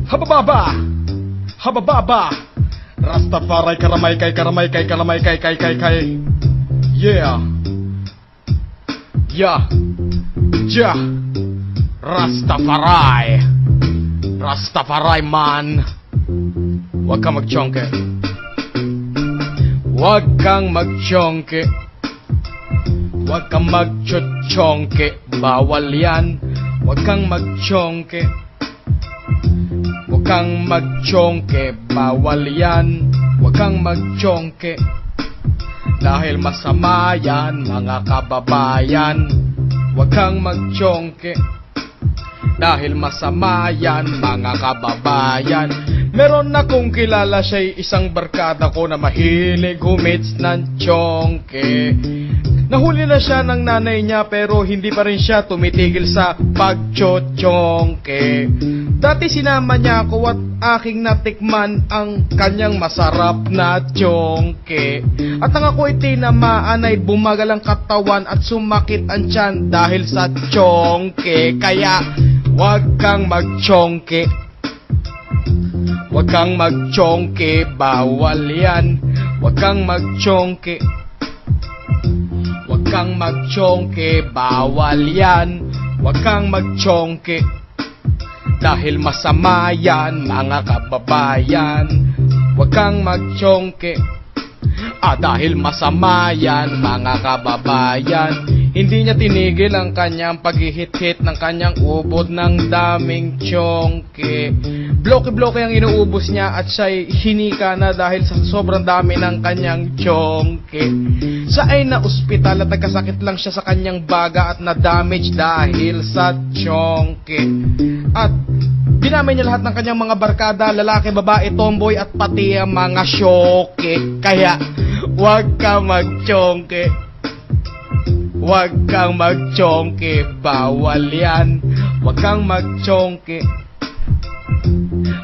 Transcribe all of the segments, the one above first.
Habababa, habababa, Rastafari karamay kay karamay kay karamay kay kay kay kay. Yeah, yeah, yeah. Rastafari, Rastafari man. Huwag kang magchongke, huwag kang magchongke, huwag kang magchuchongke, bawal yan. Huwag kang magchongke, huwag kang magchongke, bawal yan. Huwag kang magchongke, dahil masama yan mga kababayan. Huwag kang magchongke, dahil masama yan mga kababayan. Meron akong kilala, siya'y isang barkada ko na mahilig humits ng chongke. Nahuli na siya ng nanay niya pero hindi pa rin siya tumitigil sa pagchochongke. Dati sinama niya ako at aking natikman ang kanyang masarap na chongke. At ang ako'y tinamaan ay bumagal ang katawan at sumakit ang tiyan dahil sa chongke. Kaya huwag kang magchongke, huwag kang magchongke, bawal yan. Huwag kang magchongke, huwag kang magchongke, bawal yan. Huwag kang magchongke, dahil masama yan mga kababayan. Huwag kang magchongke, dahil masama yan mga kababayan. Hindi niya tinigil ang kanyang paghihit-hit ng kanyang ubod ng daming chongke. Bloke-bloke ang inuubos niya at siya'y hinika na dahil sa sobrang dami ng kanyang chongke. Siya ay na-ospital at nagkasakit lang siya sa kanyang baga at na-damage dahil sa chongke. At dinamay niya lahat ng kanyang mga barkada, lalaki, babae, tomboy at pati ang mga syoke. Kaya huwag kang magchongke, huwag kang magchongke, bawal yan. Huwag kang magchongke,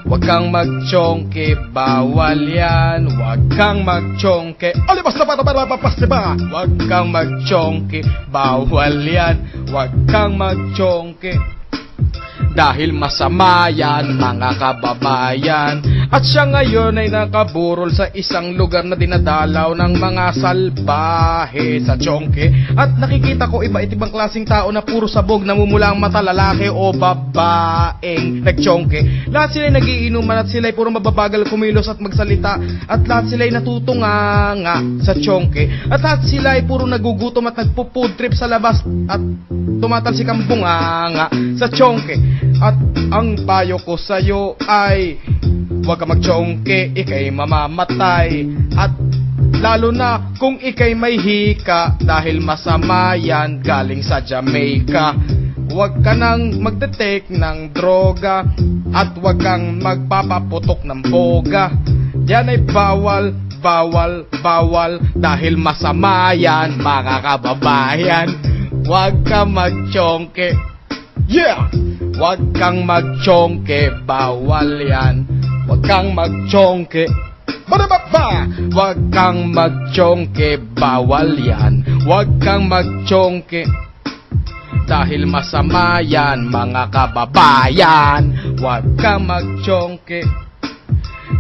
huwag kang magchongke, bawal yan. Huwag kang magchongke, alibas na papas diba? Huwag kang magchongke, bawal yan. Huwag kang magchongke, dahil masama yan mga kababayan. At siya ngayon ay nakaburol sa isang lugar na dinadalaw ng mga salbahe sa chongke. At nakikita ko iba't ibang klaseng tao na puro sabog, namumula ang mata, lalaki o babaeng nagchongke. Lahat sila'y nagiinuman at sila'y puro mababagal kumilos at magsalita. At lahat sila'y natutunganga sa chongke. At lahat sila'y puro nagugutom at nagpo-food trip sa labas at tumatalsik ang bunganga sa chongke. At ang payo ko sa'yo ay huwag ka magchongke, ikay mamamatay. At lalo na kung ikay may hika, dahil masama yan galing sa Jamaica. Huwag ka nang magte-take ng droga at huwag kang magpapaputok ng boga. Yan ay bawal, bawal, bawal, dahil masama yan mga kababayan. Huwag ka magchongke, yeah! Huwag kang magchongke, bawal yan. Huwag kang magchongke, barababa! Huwag kang magchongke, bawal yan. Huwag kang magchongke, dahil masama yan mga kababayan. Huwag kang magchongke,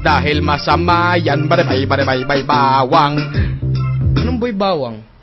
dahil masama yan. Barabay, barabay, bay, bawang. Anong boy bawang?